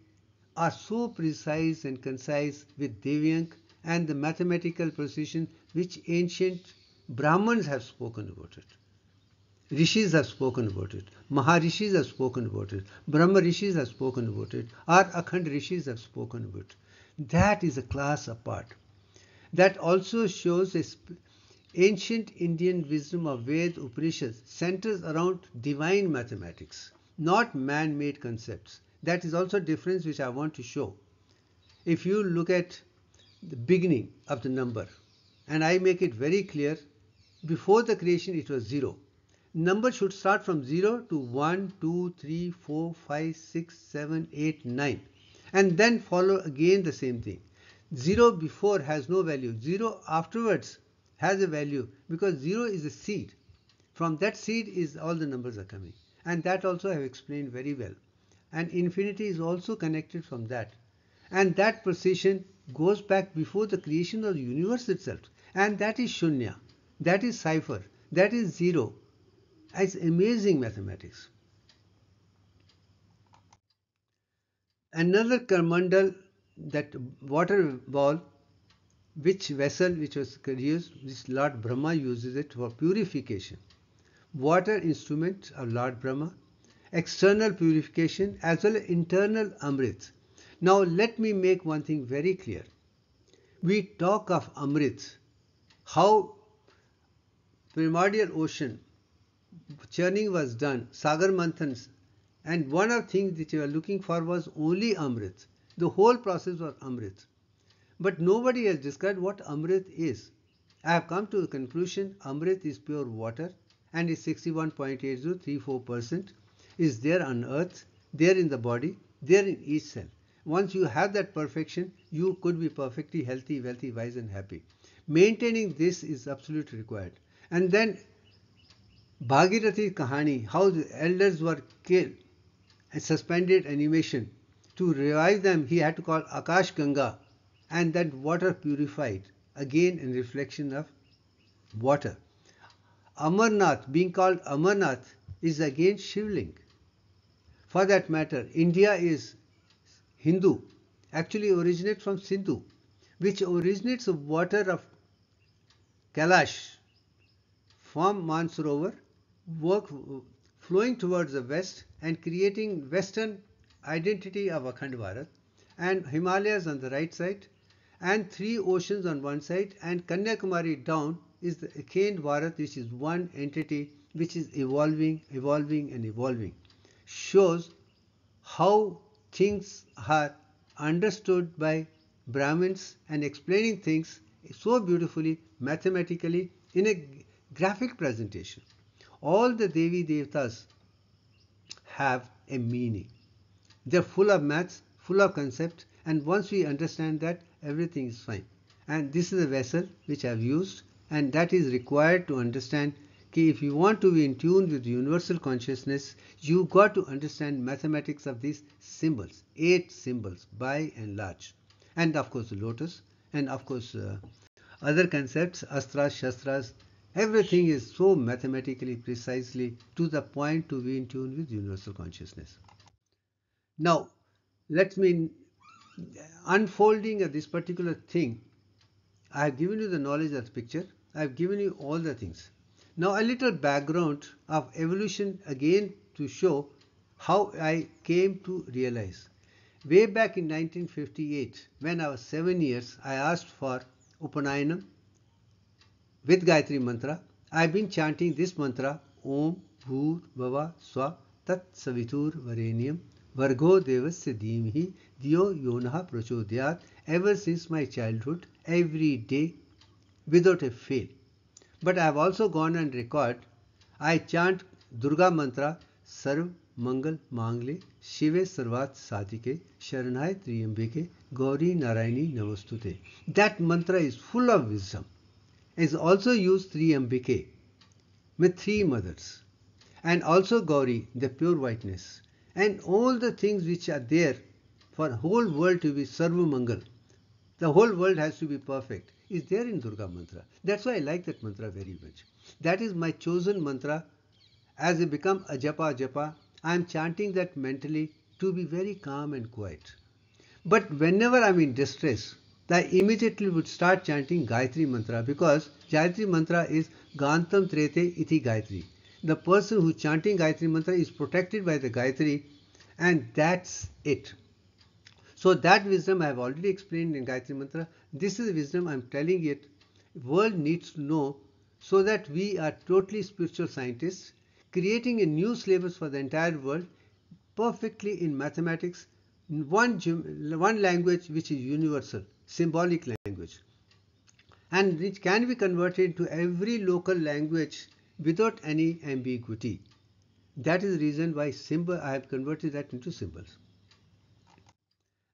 Speaker 1: are so precise and concise with Devyank and the mathematical precision which ancient Brahmins have spoken about it. Rishis have spoken about it. Maharishis have spoken about it. Brahma Rishis have spoken about it. Or Akhand Rishis have spoken about it. That is a class apart. That also shows ancient Indian wisdom of Ved Upanishads centers around divine mathematics, not man-made concepts. That is also a difference which I want to show. If you look at the beginning of the number, and I make it very clear, before the creation it was 0. Number should start from 0 to 1, 2, 3, 4, 5, 6, 7, 8, 9. and then follow again the same thing. 0 before has no value, 0 afterwards has a value, because 0 is a seed. From that seed is all the numbers are coming, and that also I have explained very well. And infinity is also connected from that, and that precision goes back before the creation of the universe itself, and that is shunya, that is cipher, that is zero. It's amazing mathematics. Another Karmandal, that water ball, which vessel which was used, this Lord Brahma uses it for purification. Water instrument of Lord Brahma, external purification as well as internal Amrit. Now let me make one thing very clear. We talk of Amrit, how primordial ocean churning was done, Sagar Manthans, and one of the things that you are looking for was only Amrit. The whole process was Amrit. But nobody has described what Amrit is. I have come to the conclusion Amrit is pure water and is 61.8034% is there on earth, there in the body, there in each cell. Once you have that perfection, you could be perfectly healthy, wealthy, wise and happy. Maintaining this is absolutely required. And then Bhagirathi Kahani, how the elders were killed and suspended animation. To revive them, he had to call Akash Ganga, and that water purified, again in reflection of water. Amarnath, being called Amarnath, is again Shivling. For that matter, India is Hindu, actually originates from Sindhu, which originates of water of Kailash from Mansarovar, flowing towards the west and creating western identity of Akhand Bharat, and Himalayas on the right side, and 3 oceans on one side, and Kanyakumari down is the Akhand Bharat, which is one entity which is evolving and evolving. Shows how things are understood by Brahmins and explaining things so beautifully, mathematically, in a graphic presentation. All the Devi Devtas have a meaning. They're full of maths, full of concept, and once we understand that, everything is fine. And this is a vessel which I've used, and that is required to understand that if you want to be in tune with universal consciousness, you got to understand mathematics of these symbols, 8 symbols by and large. And of course the lotus, and of course other concepts, astras, shastras, everything is so mathematically precisely to the point to be in tune with universal consciousness. Now, let me unfolding of this particular thing. I have given you the knowledge of the picture. I have given you all the things. Now a little background of evolution again to show how I came to realize. Way back in 1958, when I was 7 years, I asked for Upanayanam with Gayatri mantra. I have been chanting this mantra, Om Bhur Bhava Swa Tat Savitur Varenyam Vargo Devasya Dhimhi Diyo Yonaha Prachodhyat, ever since my childhood, every day, without a fail. But I have also gone and recorded, I chant Durga mantra, Sarv Mangal Mangle Shive Sarvat Sadhike Sharanay Triyambike Gauri Narayani Namostute. That mantra is full of wisdom. It is also used Triyambike with 3 mothers, and also Gauri, the pure whiteness, and all the things which are there for whole world to be Sarva Mangal. The whole world has to be perfect, is there in Durga mantra. That's why I like that mantra very much. That is my chosen mantra. As I become a japa, I am chanting that mentally to be very calm and quiet. But whenever I am in distress, I immediately would start chanting Gayatri mantra, because Gayatri mantra is Gantam Trete Iti Gayatri. The person who is chanting Gayatri mantra is protected by the Gayatri, and that's it. So that wisdom I have already explained in Gayatri mantra. This is the wisdom I am telling it. World needs to know, so that we are totally spiritual scientists, creating a new syllabus for the entire world, perfectly in mathematics, in one language which is universal, symbolic language, and which can be converted into every local language without any ambiguity. That is the reason why I have converted that into symbols.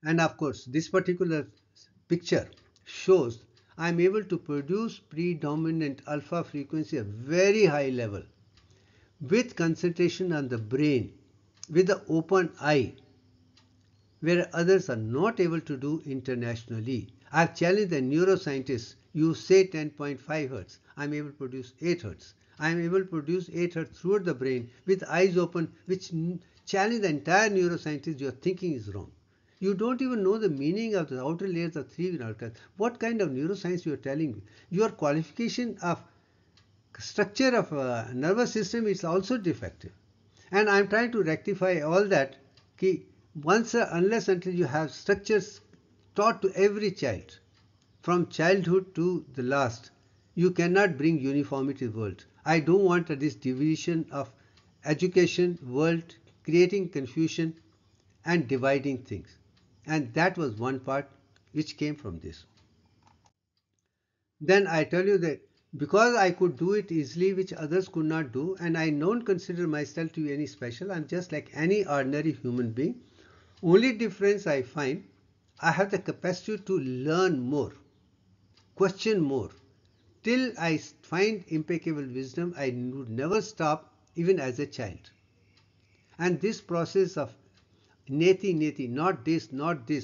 Speaker 1: And of course, this particular picture shows I am able to produce predominant alpha frequency at very high level with concentration on the brain, with the open eye, where others are not able to do internationally. I have challenged the neuroscientists. You say 10.5 hertz. I am able to produce 8 hertz. I am able to produce 8 hertz throughout the brain with eyes open, which challenge the entire neuroscientist. Your thinking is wrong. You don't even know the meaning of the outer layers of three cortex. What kind of neuroscience you are telling me? Your qualification of structure of nervous system is also defective. And I am trying to rectify all that. Once unless until you have structures taught to every child from childhood to the last, you cannot bring uniformity to the world. I don't want this division of education world, creating confusion and dividing things. And that was one part which came from this. Then I tell you that because I could do it easily which others could not do, and I don't consider myself to be any special, I'm just like any ordinary human being. Only difference I find, I have the capacity to learn more, question more. Till I find impeccable wisdom, I would never stop even as a child. And this process of neti, not this,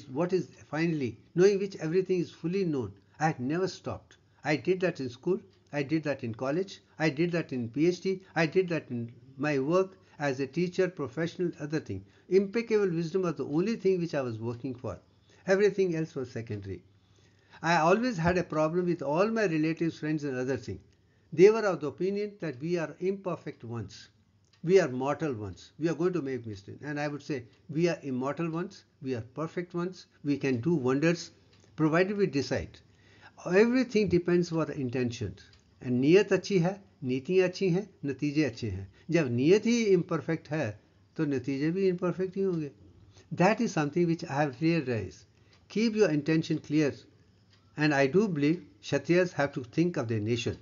Speaker 1: what is finally, knowing which everything is fully known, I had never stopped. I did that in school, I did that in college, I did that in PhD, I did that in my work as a teacher, professional, other thing. Impeccable wisdom was the only thing which I was working for. Everything else was secondary. I always had a problem with all my relatives, friends and other things. They were of the opinion that we are imperfect ones. We are mortal ones. We are going to make mistakes. And I would say we are immortal ones. We are perfect ones. We can do wonders provided we decide. Everything depends on the intentions. And नियत अच्छी है, नीतियाँ अच्छी हैं, नतीजे अच्छे हैं. जब नियत ही imperfect है, तो नतीजे भी imperfect ही होंगे. That is something which I have realized. Keep your intention clear. And I do believe Kshatriyas have to think of their nation.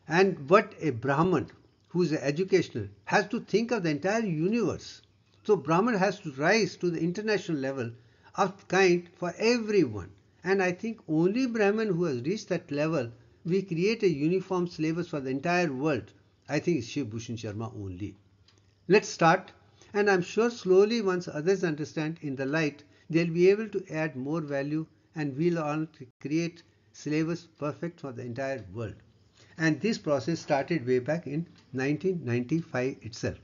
Speaker 1: And what a Brahman who is an educational has to think of the entire universe. So Brahman has to rise to the international level of kind for everyone. And I think only Brahman who has reached that level, we create a uniform syllabus for the entire world. I think it's Shiv Bhushan Sharma only. Let's start. And I'm sure slowly once others understand in the light, they'll be able to add more value and we'll all create syllabus perfect for the entire world. And this process started way back in 1995 itself.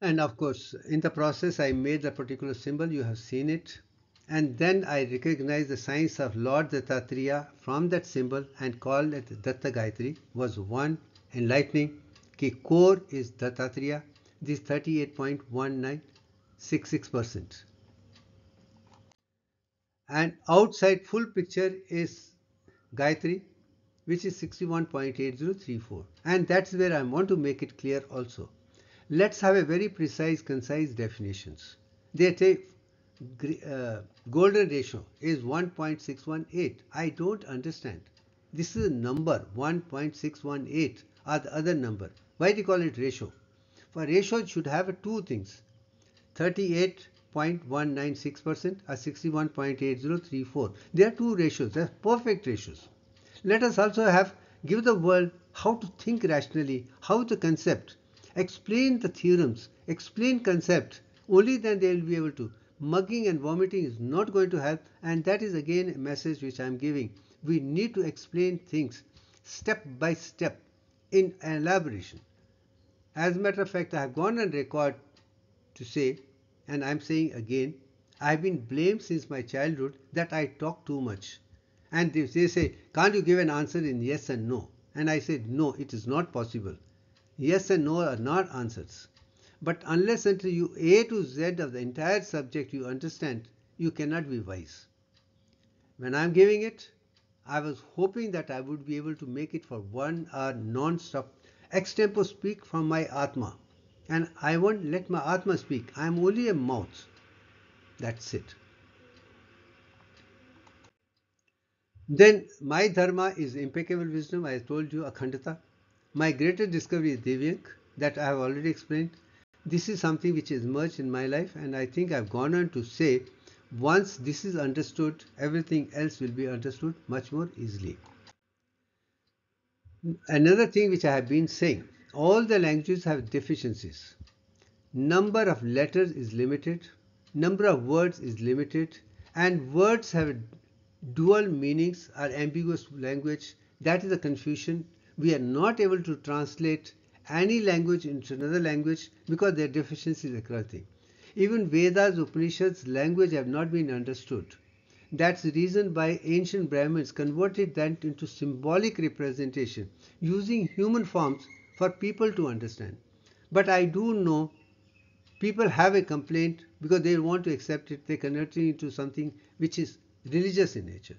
Speaker 1: And of course, in the process, I made a particular symbol, you have seen it. And then I recognized the signs of Lord Dattatreya from that symbol and called it Datta Gayatri, was one enlightening. Ki core is Dattatreya, this 38.1966%. And outside full picture is Gayatri, which is 61.8034. And that's where I want to make it clear also. Let's have a very precise, concise definitions. They take golden ratio is 1.618. I don't understand. This is a number 1.618 or the other number. Why do you call it ratio? For ratio it should have two things. 38.196% or 61.8034. They are two ratios. They are perfect ratios. Let us also give the world how to think rationally, how the concept, explain the theorems, explain concept. Only then they will be able to. Mugging and vomiting is not going to help, and that is again a message which I am giving. We need to explain things step by step in elaboration. As a matter of fact, I have gone on record to say, and I am saying again, I have been blamed since my childhood that I talk too much. And they say, can't you give an answer in yes and no? And I said, no, it is not possible. Yes and no are not answers. But unless until you A to Z of the entire subject you understand, you cannot be wise. When I am giving it, I was hoping that I would be able to make it for 1 hour non-stop, extempo speak from my Atma. And I won't let my Atma speak. I am only a mouth. That's it. Then my dharma is impeccable wisdom. I told you Akhandata. My greatest discovery is Divyank, that I have already explained. This is something which is merged in my life, and I think I've gone on to say, once this is understood, everything else will be understood much more easily. Another thing which I have been saying, all the languages have deficiencies. Number of letters is limited, number of words is limited, and words have dual meanings or ambiguous language. That is a confusion. We are not able to translate any language into another language because there are deficiencies across things. Even Vedas, Upanishads, language have not been understood. That's the reason why ancient Brahmins converted that into symbolic representation using human forms for people to understand. But I do know people have a complaint because they want to accept it, they convert it into something which is religious in nature.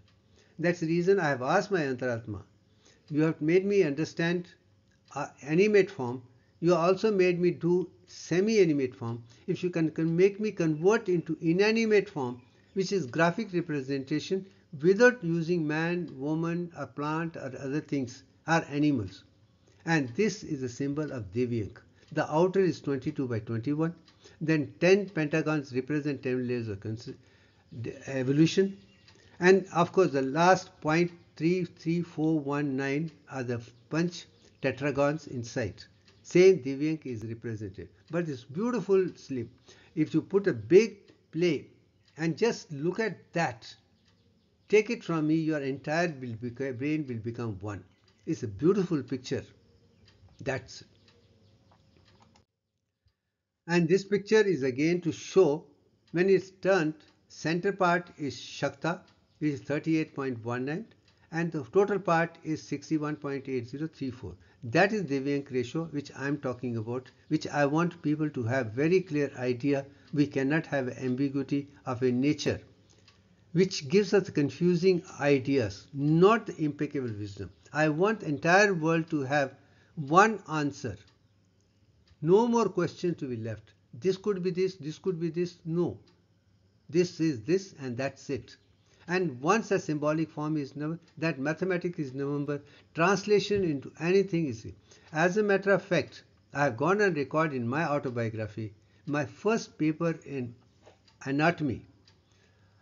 Speaker 1: That's the reason I have asked my Antaratma, you have made me understand animate form, you also made me do semi-animate form. If you can make me convert into inanimate form, which is graphic representation without using man, woman, or plant or other things or animals. And this is a symbol of Divyank. The outer is 22 by 21. Then 10 pentagons represent 10 layers of evolution. And of course, the last 0.33419 are the punch tetragons inside. Same Divyank is represented. But this beautiful slip, if you put a big play and just look at that, take it from me, your entire brain will become one. It's a beautiful picture. That's it. And this picture is again to show when it's turned, center part is Shakta, which is 38.19, and the total part is 61.8034. That is the Divyank ratio which I am talking about, which I want people to have very clear idea. We cannot have ambiguity of a nature which gives us confusing ideas, not the impeccable wisdom. I want the entire world to have one answer. No more questions to be left. This could be this could be this. No. This is this, and that's it. And once a symbolic form is known, that mathematics is November, translation into anything is. As a matter of fact, I have gone on record in my autobiography, my first paper in anatomy,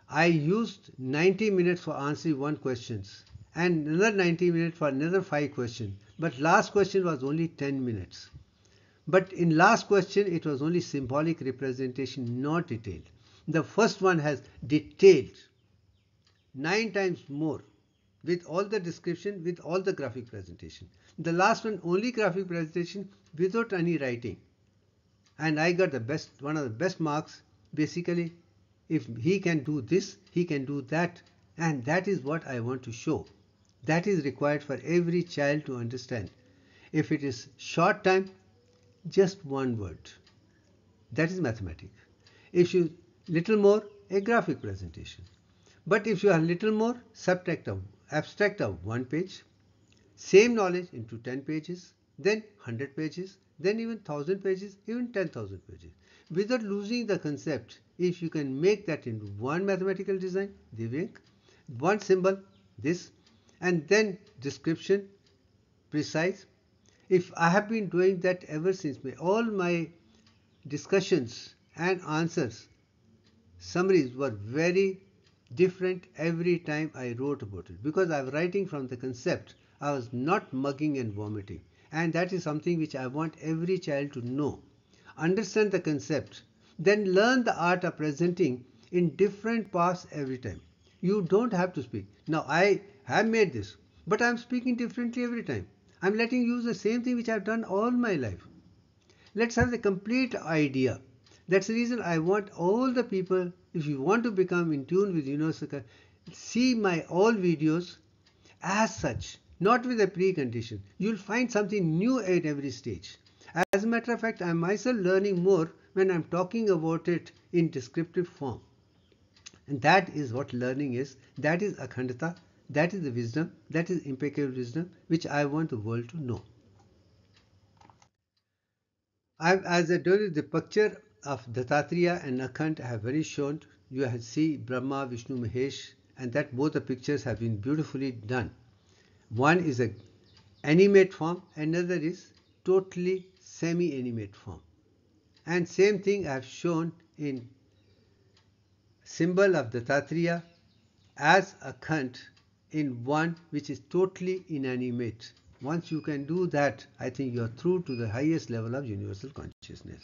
Speaker 1: I used 90 minutes for answering one question and another 90 minutes for another 5 questions. But last question was only 10 minutes. But in last question, it was only symbolic representation, not detailed. The first one has detailed 9 times more with all the description, with all the graphic presentation. The last one only graphic presentation without any writing. And I got the best, one of the best marks. Basically, if he can do this, he can do that. And that is what I want to show. That is required for every child to understand. If it is short time, just one word. That is mathematics. If you little more, a graphic presentation. But if you are little more, abstract of 1 page, same knowledge into 10 pages, then 100 pages, then even 1000 pages, even 10,000 pages. Without losing the concept, if you can make that into one mathematical design, Divyank, one symbol, this, and then description, precise. If I have been doing that ever since, all my discussions and answers, summaries were very different every time I wrote about it, because I was writing from the concept. I was not mugging and vomiting, and that is something which I want every child to know. Understand the concept, then learn the art of presenting in different paths every time. You don't have to speak. Now I have made this, but I am speaking differently every time. I am letting you use the same thing which I have done all my life. Let's have the complete idea. That's the reason I want all the people, if you want to become in tune with universal, see my all videos as such, not with a precondition. You'll find something new at every stage. As a matter of fact, I'm myself learning more when I'm talking about it in descriptive form. And that is what learning is. That is Akhandata. That is the wisdom. That is impeccable wisdom, which I want the world to know. As I told you, the picture of Dattatreya and Akhand I have very shown. You have see Brahma, Vishnu, Mahesh, and that both the pictures have been beautifully done. One is a animate form, another is totally semi-animate form. And same thing I have shown in symbol of Dattatreya as a Akhand in one which is totally inanimate. Once you can do that, I think you are through to the highest level of universal consciousness.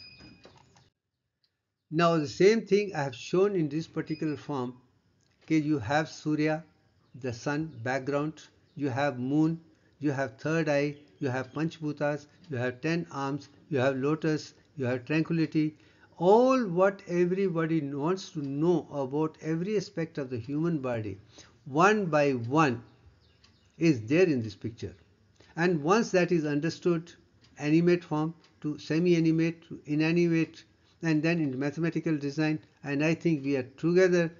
Speaker 1: Now the same thing I have shown in this particular form. Okay, you have Surya, the sun background, you have moon, you have third eye, you have Panchbhutas, you have 10 arms, you have lotus, you have tranquility. All what everybody wants to know about every aspect of the human body, one by one, is there in this picture. And once that is understood, animate form to semi-animate to inanimate, and then in mathematical design, and I think we are together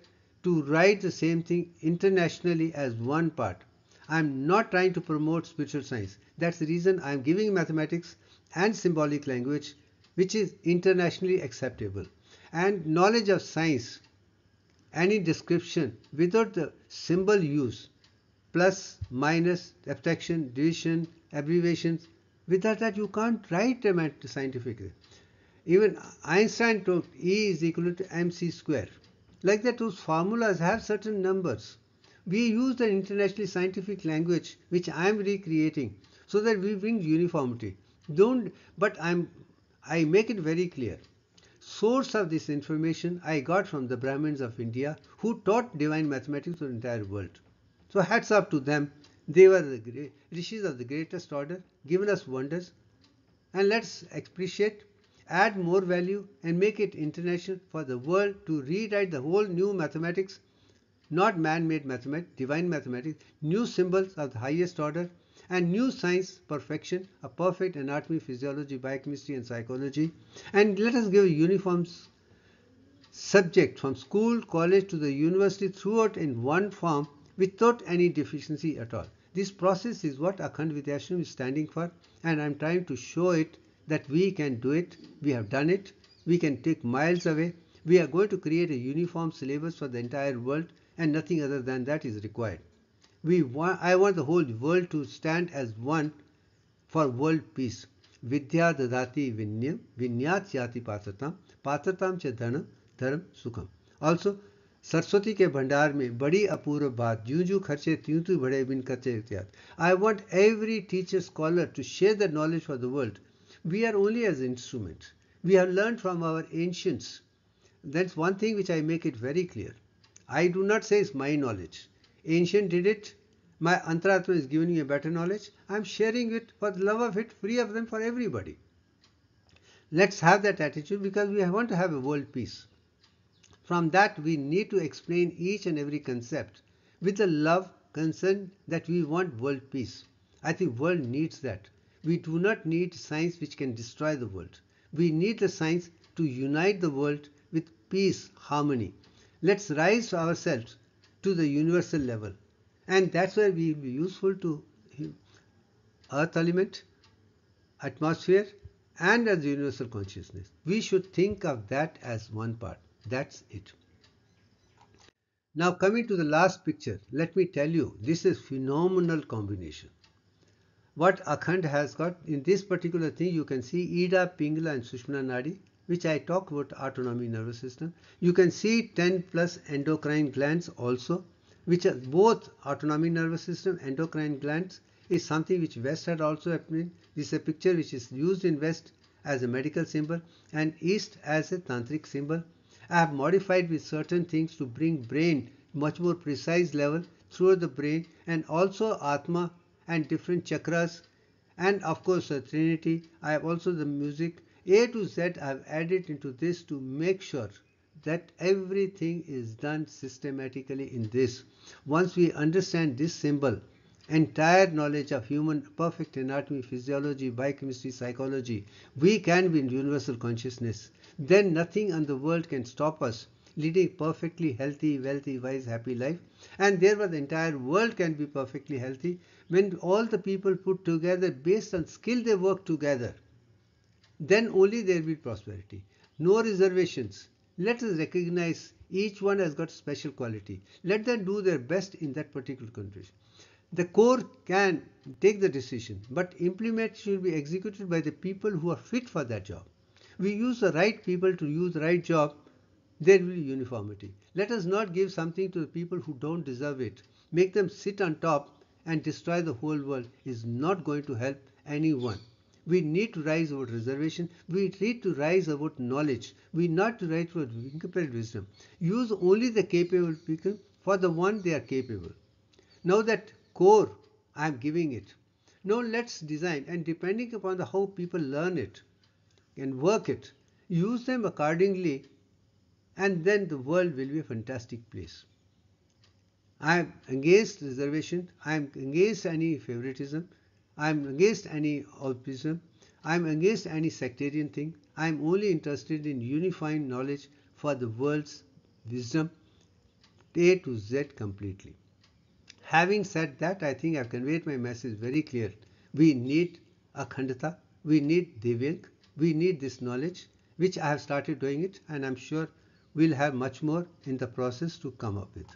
Speaker 1: to write the same thing internationally as one part. I am not trying to promote spiritual science. That's the reason I am giving mathematics and symbolic language which is internationally acceptable. And knowledge of science, any description without the symbol use, plus, minus, abstraction, division, abbreviations, without that you can't write them scientifically. Even Einstein told E is equal to mc square. Like that, those formulas have certain numbers. We use the internationally scientific language which I am recreating so that we bring uniformity. I make it very clear. Source of this information I got from the Brahmins of India who taught divine mathematics to the entire world. So hats up to them. They were the rishis of the greatest order, given us wonders. And let's appreciate, add more value and make it international for the world to rewrite the whole new mathematics, not man-made mathematics, divine mathematics, new symbols of the highest order, and new science, perfection, a perfect anatomy, physiology, biochemistry and psychology. And let us give a uniform subject from school, college to the university throughout in one form without any deficiency at all. This process is what Akhand Vidyashram is standing for, and I am trying to show it that we can do it. We have done it. We can take miles away. We are going to create a uniform syllabus for the entire world, and nothing other than that is required. I want the whole world to stand as one for world peace. Vidya dadati vinyam, vinyat yati patratam, patratam cha dhanam, dharam sukham. Also, Saraswati के भंडार में बड़ी अपूर्व बात, जूं जूं खर्चे त्यों त्यों बढ़े बिन खर्चे इत्यादि. I want every teacher scholar to share the knowledge for the world. We are only as instruments. We have learned from our ancients. That's one thing which I make it very clear. I do not say it's my knowledge. Ancient did it. My Antaratma is giving you a better knowledge. I am sharing it for the love of it, free of them for everybody. Let's have that attitude because we want to have a world peace. From that, we need to explain each and every concept with the love, concern that we want world peace. I think world needs that. We do not need science which can destroy the world. We need the science to unite the world with peace, harmony. Let's rise ourselves to the universal level. And that's why we will be useful to earth element, atmosphere, and as universal consciousness. We should think of that as one part. That's it. Now coming to the last picture, let me tell you, this is phenomenal combination. What Akhand has got in this particular thing, you can see Ida, Pingala and Sushmana Nadi, which I talk about autonomic nervous system. You can see 10 plus endocrine glands also, which are both autonomic nervous system, endocrine glands is something which West had also happened. This is a picture which is used in West as a medical symbol and East as a tantric symbol. I have modified with certain things to bring brain much more precise level through the brain and also Atma and different chakras and of course the Trinity. I have also the music A to Z. I have added into this to make sure that everything is done systematically in this. Once we understand this symbol, entire knowledge of human perfect anatomy, physiology, biochemistry, psychology, we can be in universal consciousness. Then nothing in the world can stop us leading perfectly healthy, wealthy, wise, happy life. And therefore the entire world can be perfectly healthy when all the people put together based on skill they work together. Then only there will be prosperity. No reservations. Let us recognize each one has got special quality. Let them do their best in that particular condition. The core can take the decision, but implementation should be executed by the people who are fit for that job. we use the right people to use the right job, there will be uniformity. Let us not give something to the people who don't deserve it. Make them sit on top and destroy the whole world is not going to help anyone. We need to rise about reservation. We need to rise about knowledge. We need to rise about incorporated wisdom. Use only the capable people for the one they are capable. Now that core, I am giving it. Now let's design, and depending upon how people learn it and work it, use them accordingly, and then the world will be a fantastic place. I am against reservation. I am against any favoritism. I am against any altruism. I am against any sectarian thing. I am only interested in unifying knowledge for the world's wisdom, A to Z completely. Having said that, I think I have conveyed my message very clear. We need Akhandata. We need Divyank. We need this knowledge, which I have started doing it, and I am sure we'll have much more in the process to come up with.